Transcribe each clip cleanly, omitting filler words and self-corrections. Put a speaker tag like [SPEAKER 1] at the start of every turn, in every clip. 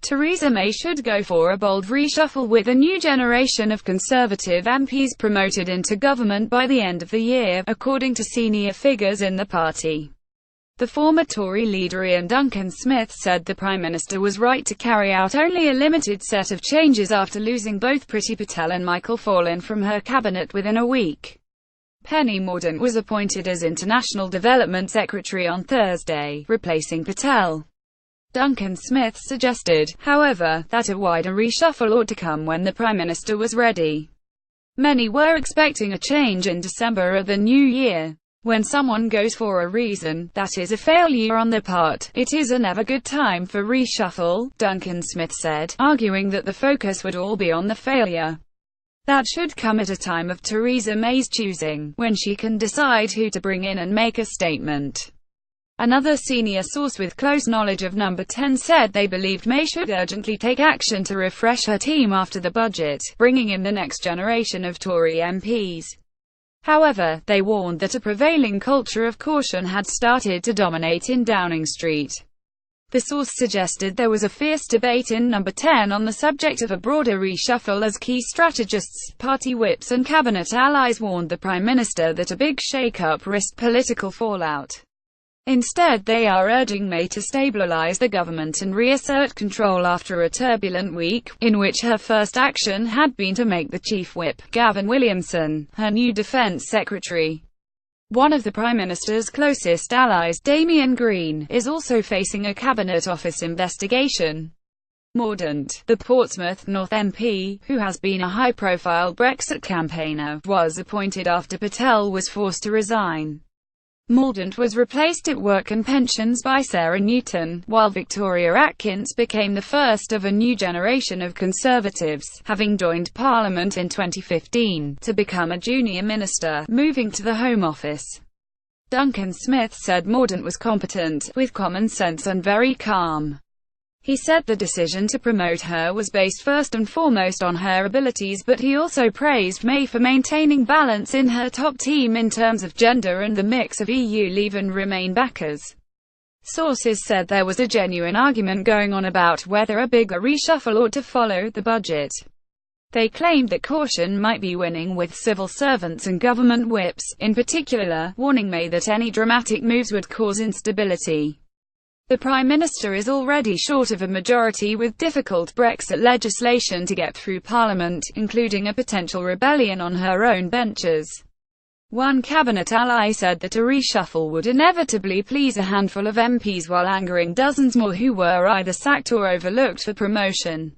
[SPEAKER 1] Theresa May should go for a bold reshuffle with a new generation of Conservative MPs promoted into government by the end of the year, according to senior figures in the party. The former Tory leader Ian Duncan Smith said the Prime Minister was right to carry out only a limited set of changes after losing both Priti Patel and Michael Fallon from her cabinet within a week. Penny Mordaunt was appointed as International Development Secretary on Thursday, replacing Patel. Duncan Smith suggested, however, that a wider reshuffle ought to come when the Prime Minister was ready. Many were expecting a change in December of the new year. When someone goes for a reason, that is a failure on their part, it is a never good time for reshuffle, Duncan Smith said, arguing that the focus would all be on the failure. That should come at a time of Theresa May's choosing, when she can decide who to bring in and make a statement. Another senior source with close knowledge of Number 10 said they believed May should urgently take action to refresh her team after the budget, bringing in the next generation of Tory MPs. However, they warned that a prevailing culture of caution had started to dominate in Downing Street. The source suggested there was a fierce debate in Number 10 on the subject of a broader reshuffle as key strategists, party whips and cabinet allies warned the Prime Minister that a big shake-up risked political fallout. Instead, they are urging May to stabilise the government and reassert control after a turbulent week, in which her first action had been to make the Chief Whip, Gavin Williamson, her new Defence Secretary. One of the Prime Minister's closest allies, Damien Green, is also facing a Cabinet Office investigation. Mordaunt, the Portsmouth North MP, who has been a high-profile Brexit campaigner, was appointed after Patel was forced to resign. Mordaunt was replaced at Work and Pensions by Sarah Newton, while Victoria Atkins became the first of a new generation of Conservatives, having joined Parliament in 2015, to become a junior minister, moving to the Home Office. Duncan Smith said Mordaunt was competent, with common sense and very calm. He said the decision to promote her was based first and foremost on her abilities, but he also praised May for maintaining balance in her top team in terms of gender and the mix of EU Leave and Remain backers. Sources said there was a genuine argument going on about whether a bigger reshuffle ought to follow the budget. They claimed that caution might be winning with civil servants and government whips, in particular, warning May that any dramatic moves would cause instability. The Prime Minister is already short of a majority with difficult Brexit legislation to get through Parliament, including a potential rebellion on her own benches. One cabinet ally said that a reshuffle would inevitably please a handful of MPs while angering dozens more who were either sacked or overlooked for promotion.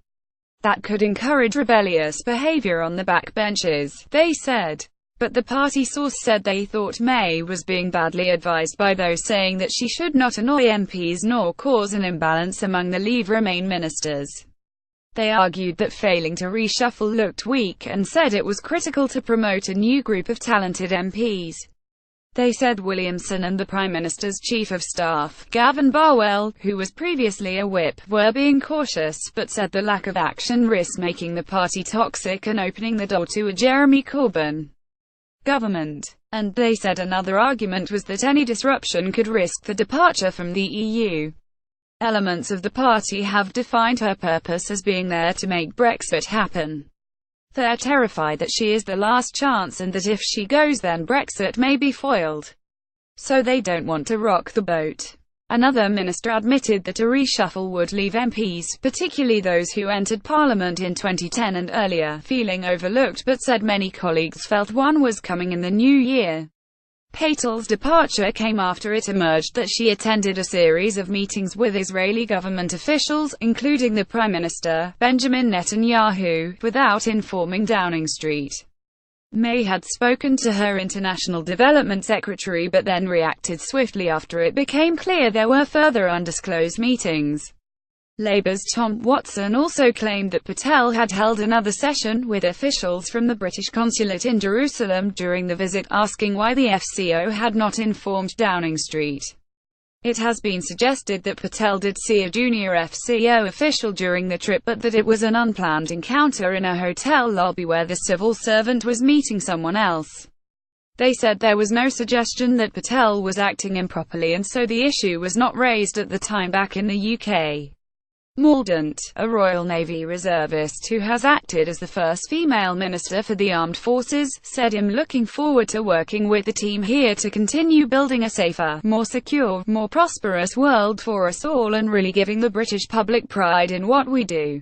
[SPEAKER 1] That could encourage rebellious behaviour on the backbenches, they said. But the party source said they thought May was being badly advised by those saying that she should not annoy MPs nor cause an imbalance among the Leave Remain ministers. They argued that failing to reshuffle looked weak and said it was critical to promote a new group of talented MPs. They said Williamson and the Prime Minister's Chief of Staff, Gavin Barwell, who was previously a whip, were being cautious, but said the lack of action risks making the party toxic and opening the door to a Jeremy Corbyn government. And they said another argument was that any disruption could risk the departure from the EU. Elements of the party have defined her purpose as being there to make Brexit happen. They're terrified that she is the last chance and that if she goes then Brexit may be foiled. So they don't want to rock the boat. Another minister admitted that a reshuffle would leave MPs, particularly those who entered Parliament in 2010 and earlier, feeling overlooked, but said many colleagues felt one was coming in the new year. Patel's departure came after it emerged that she attended a series of meetings with Israeli government officials, including the Prime Minister, Benjamin Netanyahu, without informing Downing Street. May had spoken to her International Development Secretary but then reacted swiftly after it became clear there were further undisclosed meetings. Labour's Tom Watson also claimed that Patel had held another session with officials from the British consulate in Jerusalem during the visit, asking why the FCO had not informed Downing Street. It has been suggested that Patel did see a junior FCO official during the trip, but that it was an unplanned encounter in a hotel lobby where the civil servant was meeting someone else. They said there was no suggestion that Patel was acting improperly and so the issue was not raised at the time back in the UK. Mordaunt, a Royal Navy reservist who has acted as the first female minister for the armed forces, said, "I'm looking forward to working with the team here to continue building a safer, more secure, more prosperous world for us all and really giving the British public pride in what we do."